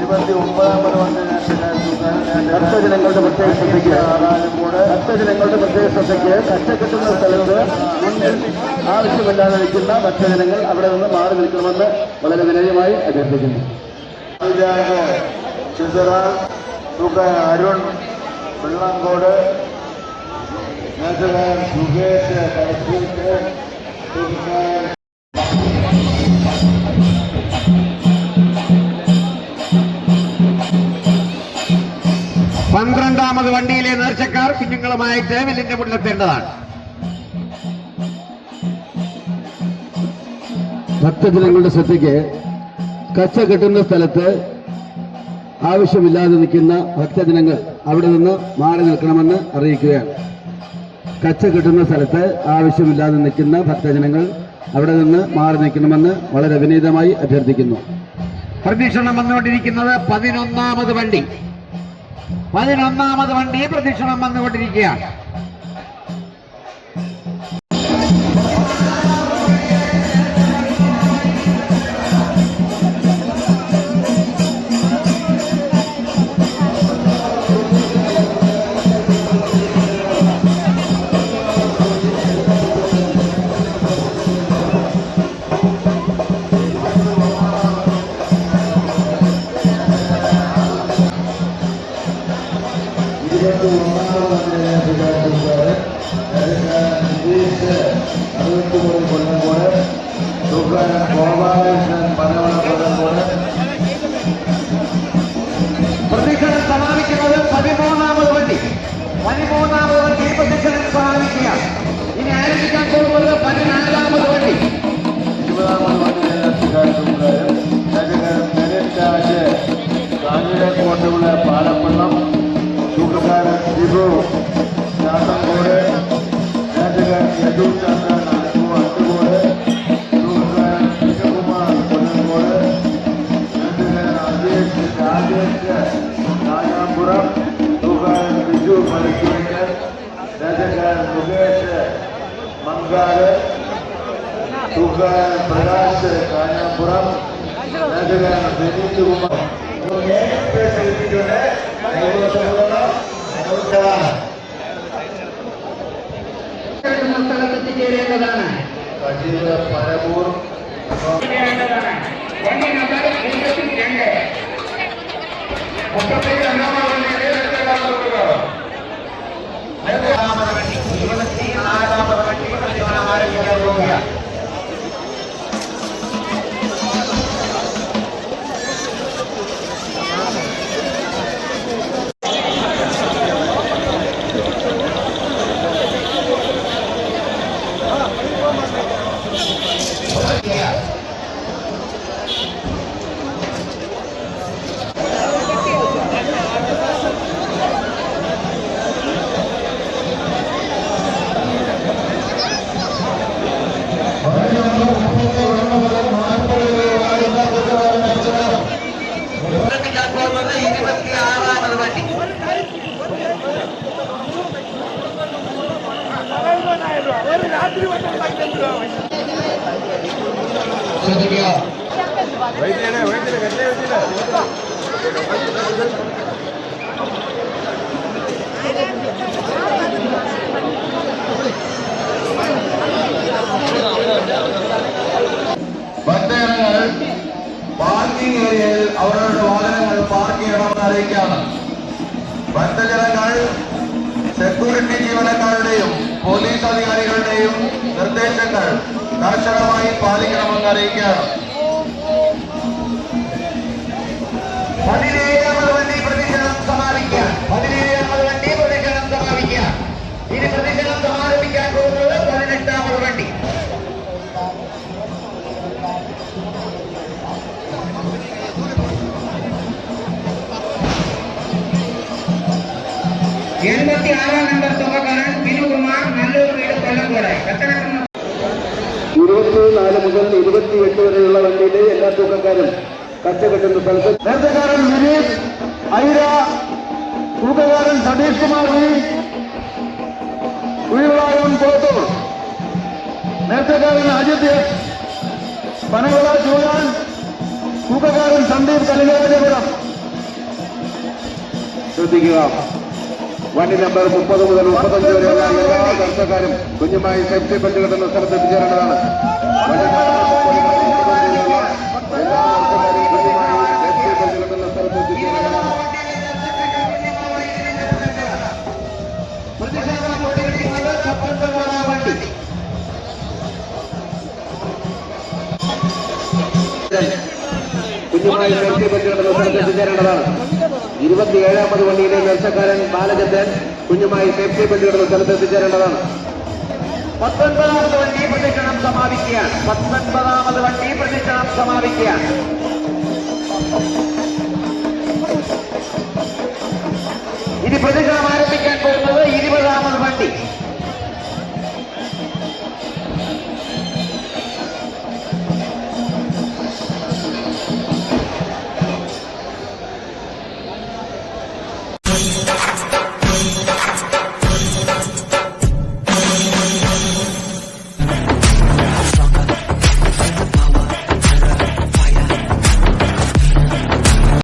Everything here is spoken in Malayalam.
ഭക്തജനങ്ങളുടെ പ്രത്യേക ശ്രദ്ധയ്ക്ക് കച്ചക്കെട്ടുന്ന സ്ഥലത്ത് മുന്നിൽ ആവശ്യമില്ലാതെ നിൽക്കുന്ന ഭക്തജനങ്ങൾ അവിടെ നിന്ന് മാറി നിൽക്കണമെന്ന് വളരെ വിനയമായി അഭ്യർത്ഥിക്കുന്നു. അരുൺ വെള്ളങ്കോട് സുകേഷ് കടപ്പൂട്ട് 12ാമത് വണ്ടിയിലെ നേർച്ചക്കാർ കുഞ്ഞുങ്ങളുമായിട്ട് വില്ലിന്റെ മുന്നിലെത്തേണ്ടതാണ്. ഭക്തജനങ്ങളുടെ ശ്രദ്ധയ്ക്ക് കച്ച കെട്ടുന്ന സ്ഥലത്ത് ആവശ്യമില്ലാതെ നിൽക്കുന്ന ഭക്തജനങ്ങൾ അവിടെ നിന്ന് മാറി നിൽക്കണമെന്ന് അറിയിക്കുകയാണ്. കച്ച കെട്ടുന്ന സ്ഥലത്ത് ആവശ്യമില്ലാതെ നിൽക്കുന്ന ഭക്തജനങ്ങൾ അവിടെ നിന്ന് മാറി നിൽക്കണമെന്ന് വളരെ വിനീതമായി അഭ്യർത്ഥിക്കുന്നു. പ്രദക്ഷിണം വന്നുകൊണ്ടിരിക്കുന്നത് 11ാമത് വണ്ടി. 11ാമത് വണ്ടി പ്രദക്ഷിണം വന്നുകൊണ്ടിരിക്കുകയാണ്. പ്രദക്ഷിണം സമാപിക്കുന്നത് 13ാമത് വണ്ടി. 13ാമത് വണ്ടി പ്രദക്ഷിണം സമാപിക്കുക. ഇനി ആരംഭിക്കാൻ പോകുന്നത് 14ാമത് വണ്ടി. 20ാമത് കാഞ്ഞിരക്കോട്ടുള്ള പാലപ്പള്ളം തൂക്കക്കാരൻ ഷിബു ചാത്തങ്കോട് രാജകാരൻ യദൂർ ചന്ദ്രൻ അട്ടുകോട് തൂക്കക്കാരൻ കൃഷ്ണകുമാർ കൊല്ലങ്കോട് രാജകാരൻ രാജേഷ് കാഞ്ഞാമ്പുറം തൂക്കാരൻ ബിജു മലക്കുവയ്ക്കൽ രാജകാരൻ മുകേഷ് മങ്കാട് തൂക്കാരൻ പ്രകാശ് കാഞ്ഞാമ്പുറം രാജകാരൻ ബെനീത് കുമാർ സ്ഥലത്തെത്തിച്ചേരേണ്ടതാണ്. പരമൂർ ഭക്തജനങ്ങൾ പാർക്കിംഗ് ഏരിയയിൽ അവരുടെ വാഹനങ്ങൾ പാർക്ക് ചെയ്യണമെന്ന് അറിയിക്കുകയാണ്. ഭക്തജനങ്ങൾ സെക്യൂരിറ്റി ജീവനക്കാരുടെയും പോലീസ് അധികാരികളുടെയും നിർദ്ദേശങ്ങൾ കർശനമായി പാലിക്കണമെന്ന് അറിയിക്കുകയാണ്. 17ാമത് വണ്ടി പ്രദക്ഷിണം സമാപിക്കുക. 17ാമത് വണ്ടി പ്രദക്ഷിണം സമാപിക്കുക. ഇനി പ്രദക്ഷിണം സമാപിക്കാൻ പോകുന്നത് 18ാമത് വണ്ടി. നമ്പർ തുകക്കാരൻ ബിനുകുമാർ നല്ലൂർ വീട് കൊല്ലംകോട്. 24 മുതൽ 28 വരെയുള്ള വണ്ടിയിലെ എല്ലാ തൂക്കക്കാരും കച്ചകെട്ടുന്ന സ്ഥലത്ത് നേർച്ചക്കാരൻ വിനീത് ഐര, തൂക്കക്കാരൻ സതീഷ് കുമാർ ഉയർവായവൻ പുറത്തൂർ, നേർച്ചക്കാരൻ അജിത് എസ് പനവിള ചൂഴാൻ, തൂക്കക്കാരൻ സന്ദീപ് കലികാരപുരം, ശ്രദ്ധിക്കുക. വണ്ടി നമ്പർ 30 മുതൽ 35 വരെയുള്ള എല്ലാ ദർശകരും കുഞ്ഞുമായി സേഫ്റ്റി ബെൽറ്റ് കിട്ടുന്ന സ്ഥലത്ത് എത്തിച്ചേരേണ്ടതാണ്. വണ്ടി നമ്പർ 30 മുതൽ 35 വരെയുള്ള എല്ലാ ദർശകരും കുഞ്ഞുമായി സേഫ്റ്റി ബെൽറ്റ് കിട്ടുന്ന സ്ഥലത്ത് എത്തിച്ചേരേണ്ടതാണ്. കുഞ്ഞുമായി സേഫ്റ്റി ബെൽറ്റ് കിട്ടുന്ന സ്ഥലത്ത് എത്തിച്ചേരേണ്ടതാണ്. 27ാമത് വണ്ടിയിലെ ദർശക്കാരൻ ബാലചന്ദ്രൻ കുഞ്ഞുമായി സേഫ്റ്റി ബെൽറ്റ് കിട്ടുന്ന സ്ഥലത്ത് എത്തിച്ചേരേണ്ടതാണ്. 19ാമത് വണ്ടി പ്രദക്ഷിണം സമാപിക്കുകയാണ്. 19ാമത് വണ്ടി പ്രദക്ഷിണം സമാപിക്കുകയാണ്.